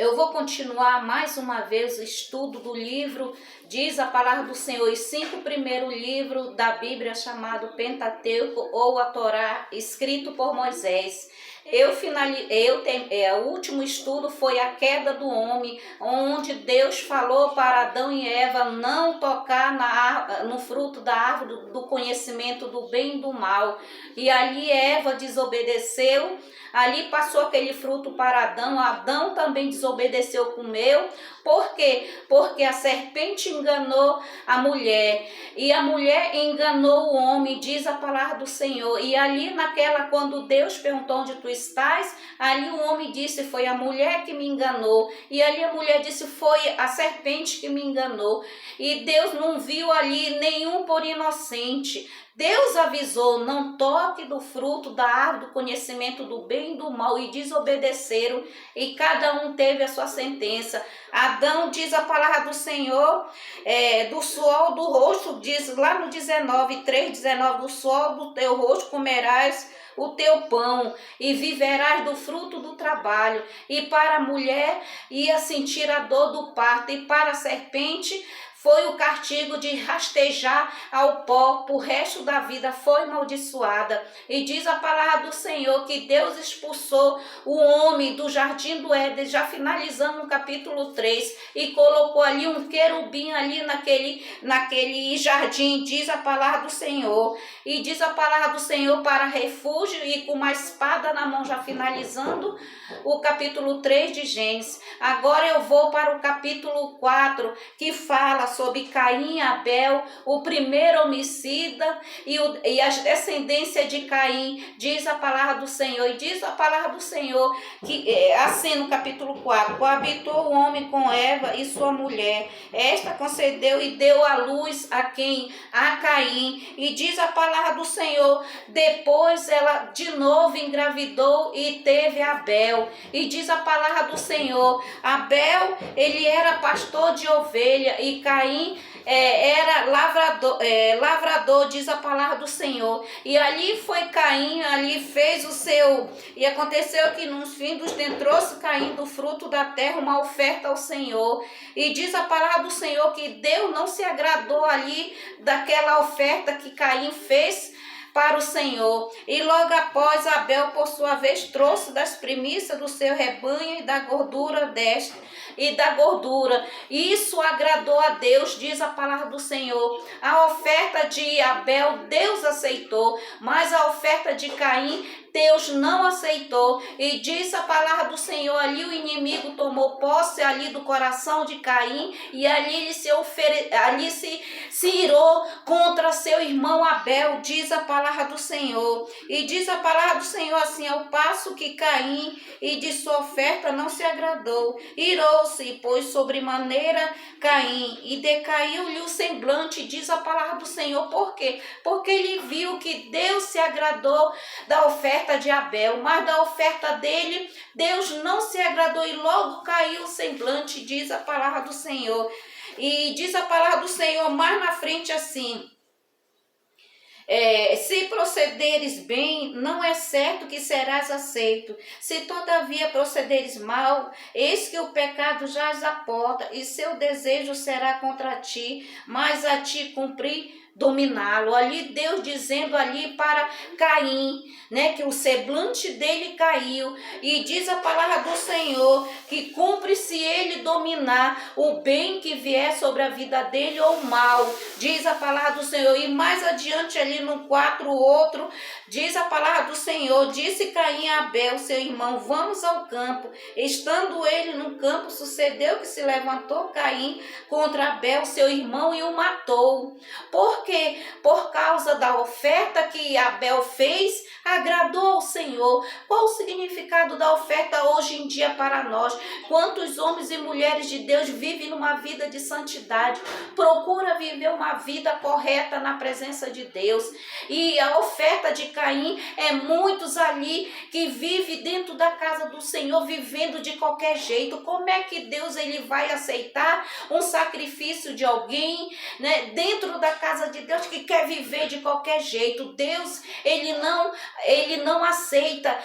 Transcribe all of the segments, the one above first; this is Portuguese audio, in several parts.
Eu vou continuar mais uma vez o estudo do livro, diz a palavra do Senhor, os 5 primeiros livros da Bíblia, chamado Pentateuco ou a Torá, escrito por Moisés. O último estudo foi a queda do homem, onde Deus falou para Adão e Eva não tocar no fruto da árvore do conhecimento do bem e do mal. E ali Eva desobedeceu, ali passou aquele fruto para Adão, Adão também desobedeceu, comeu. Por quê? Porque a serpente enganou a mulher, e a mulher enganou o homem, diz a palavra do Senhor. E ali quando Deus perguntou onde tu estás, ali o homem disse, foi a mulher que me enganou. E ali a mulher disse, foi a serpente que me enganou. E Deus não viu ali nenhum por inocente. Deus avisou, não toque do fruto da árvore do conhecimento do bem e do mal, e desobedeceram, e cada um teve a sua sentença. Adão, diz a palavra do Senhor, do suor do rosto, diz lá no 3:19, do suor do teu rosto comerás o teu pão, e viverás do fruto do trabalho. E para a mulher ia sentir a dor do parto, e para a serpente foi o castigo de rastejar ao pó, por resto da vida foi amaldiçoada. E diz a palavra do Senhor que Deus expulsou o homem do jardim do Éden, já finalizando no capítulo 3, e colocou ali um querubim ali naquele jardim, diz a palavra do Senhor. E diz a palavra do Senhor para refúgio, e com uma espada na mão, já finalizando o capítulo 3 de Gênesis. Agora eu vou para o capítulo 4, que fala sobre Caim e Abel, o primeiro homicida e a descendência de Caim, diz a palavra do Senhor. E diz a palavra do Senhor que, assim no capítulo 4, coabitou o homem com Eva e sua mulher. Esta concedeu e deu à luz a quem? A Caim. E diz a palavra do Senhor, depois ela de novo engravidou e teve Abel. E diz a palavra do Senhor, Abel, ele era pastor de ovelha, e Caim era lavrador, diz a palavra do Senhor. E ali foi Caim, ali fez o seu, e aconteceu que nos fins dos tempos trouxe Caim do fruto da terra uma oferta ao Senhor. E diz a palavra do Senhor que Deus não se agradou ali daquela oferta que Caim fez para o Senhor. E logo após, Abel, por sua vez, trouxe das primícias do seu rebanho e da gordura Isso agradou a Deus, diz a palavra do Senhor. A oferta de Abel, Deus aceitou, mas a oferta de Caim, Deus não aceitou. E diz a palavra do Senhor, ali o inimigo tomou posse ali do coração de Caim, e ali ele se irou contra seu irmão Abel, diz a palavra do Senhor. E diz a palavra do Senhor assim, ao passo que Caim e de sua oferta não se agradou, irou-se, pois sobremaneira Caim, e decaiu-lhe o semblante, diz a palavra do Senhor. Por quê? Porque ele viu que Deus se agradou da oferta de Abel, mas da oferta dele, Deus não se agradou, e logo caiu o semblante, diz a palavra do Senhor. E diz a palavra do Senhor mais na frente assim, se procederes bem, não é certo que serás aceito. Se todavia procederes mal, eis que o pecado jaz à porta, e seu desejo será contra ti, mas a ti cumprir dominá-lo. Ali Deus dizendo ali para Caim, que o semblante dele caiu, e diz a palavra do Senhor que cumpre se ele dominar o bem que vier sobre a vida dele ou o mal, diz a palavra do Senhor. E mais adiante ali no 4, outro, diz a palavra do Senhor, disse Caim a Abel, seu irmão, vamos ao campo. Estando ele no campo, sucedeu que se levantou Caim contra Abel, seu irmão, e o matou. Por quê? Por causa da oferta que Abel fez, agradou ao Senhor. Qual o significado da oferta hoje em dia para nós? Quantos homens e mulheres de Deus vivem numa vida de santidade, procura viver uma vida correta na presença de Deus. E a oferta de Caim é muitos ali que vivem dentro da casa do Senhor, vivendo de qualquer jeito. Como é que Deus ele vai aceitar um sacrifício de alguém, dentro da casa de Deus, que quer viver de qualquer jeito? Deus, ele não ele não aceita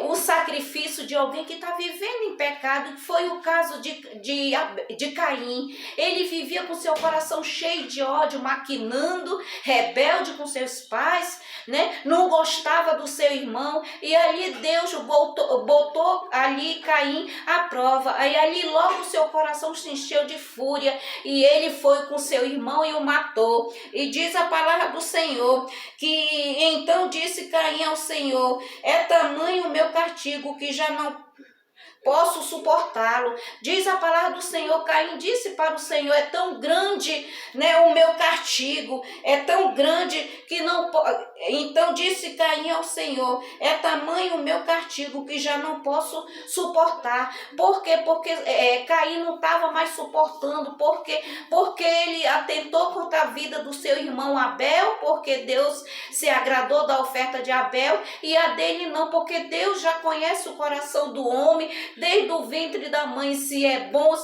o sacrifício de alguém que está vivendo em pecado, que foi o caso de Caim. Ele vivia com seu coração cheio de ódio, maquinando, rebelde com seus pais, né? Não gostava do seu irmão, e ali Deus botou ali Caim à prova. Aí ali logo seu coração se encheu de fúria, e ele foi com seu irmão e o matou. E diz a palavra do Senhor que então disse Caim ao Senhor: é tamanho o meu castigo que já não posso suportá-lo. Diz a palavra do Senhor, Caim disse para o Senhor: é tão grande, né, o meu castigo, é tão grande que não pode. Então disse Caim ao Senhor: é tamanho o meu castigo que já não posso suportar. Por quê? Porque Caim não estava mais suportando, porque ele atentou contra a vida do seu irmão Abel, porque Deus se agradou da oferta de Abel, e a dele não, porque Deus já conhece o coração do homem desde o ventre da mãe, se é bom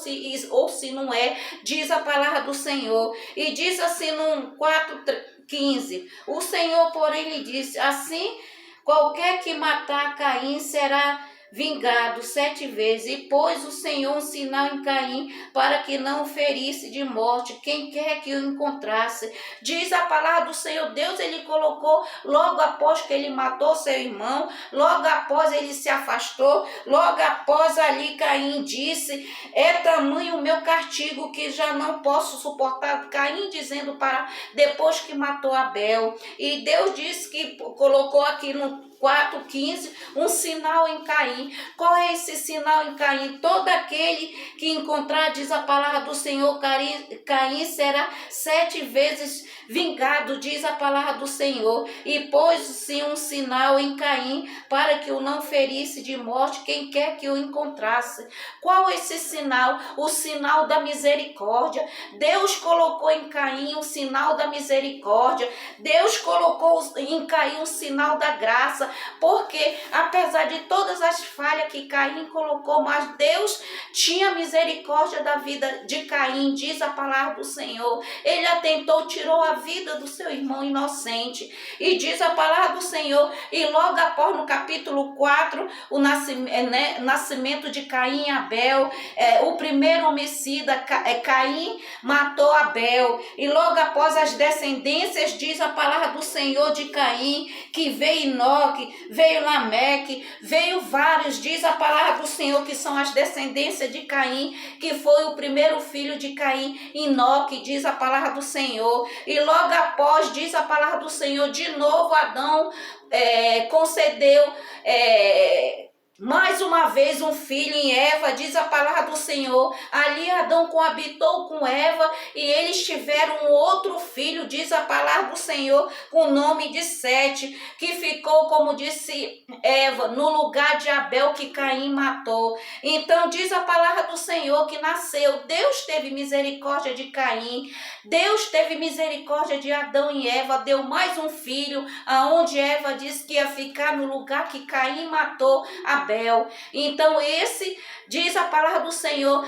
ou se não é, diz a palavra do Senhor. E diz assim no 4:15, o Senhor, porém, lhe disse: assim, qualquer que matar Caim será vingado 7 vezes. E pôs o Senhor um sinal em Caim, para que não o ferisse de morte quem quer que o encontrasse. Diz a palavra do Senhor, Deus ele colocou, logo após que ele matou seu irmão, logo após ele se afastou, logo após ali Caim disse: é tamanho o meu castigo que já não posso suportar. Caim dizendo para depois que matou Abel. E Deus disse que colocou aqui no 4:15, um sinal em Caim. Qual é esse sinal em Caim? Todo aquele que encontrar, diz a palavra do Senhor, Caim será 7 vezes vingado, diz a palavra do Senhor. E pôs-se um sinal em Caim, para que o não ferisse de morte quem quer que o encontrasse. Qual é esse sinal? O sinal da misericórdia. Deus colocou em Caim o sinal da misericórdia. Deus colocou em Caim o sinal da graça, porque apesar de todas as falhas que Caim colocou, mas Deus tinha misericórdia da vida de Caim, diz a palavra do Senhor. Ele atentou, tirou a vida do seu irmão inocente, e diz a palavra do Senhor, e logo após no capítulo 4, o nascimento de Caim e Abel, o primeiro homicida, Caim matou Abel, e logo após as descendências, diz a palavra do Senhor de Caim, que veio Enoque, veio Lameque, veio vários, diz a palavra do Senhor, que são as descendências de Caim, que foi o primeiro filho de Caim, Enoque, diz a palavra do Senhor. E logo após, diz a palavra do Senhor, de novo Adão concedeu mais uma vez um filho em Eva, diz a palavra do Senhor. Ali Adão coabitou com Eva, e eles tiveram um outro filho, diz a palavra do Senhor, com o nome de Sete, que ficou, como disse Eva, no lugar de Abel que Caim matou. Então diz a palavra do Senhor que nasceu. Deus teve misericórdia de Caim, Deus teve misericórdia de Adão e Eva, deu mais um filho, aonde Eva disse que ia ficar no lugar que Caim matou Abel. Então esse, diz a palavra do Senhor,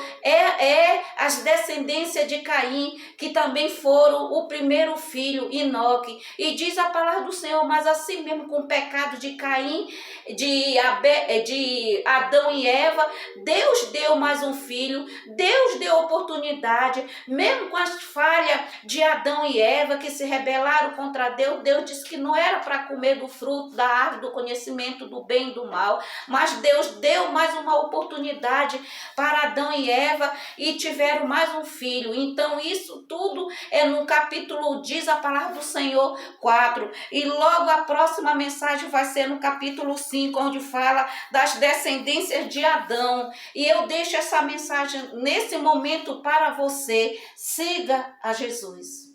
as descendências de Caim, que também foram o primeiro filho, Enoque. E diz a palavra do Senhor, mas assim mesmo com o pecado de Caim, de Adão e Eva, Deus deu mais um filho, Deus deu oportunidade, mesmo com as falhas de Adão e Eva, que se rebelaram contra Deus. Deus disse que não era para comer do fruto da árvore do conhecimento do bem e do mal, mas Deus deu mais uma oportunidade para Adão e Eva, e tiveram mais um filho. Então isso tudo é no capítulo, diz a palavra do Senhor, 4. E logo a próxima mensagem vai ser no capítulo 5, onde fala das descendências de Adão. E eu deixo essa mensagem nesse momento para você. Siga a Jesus.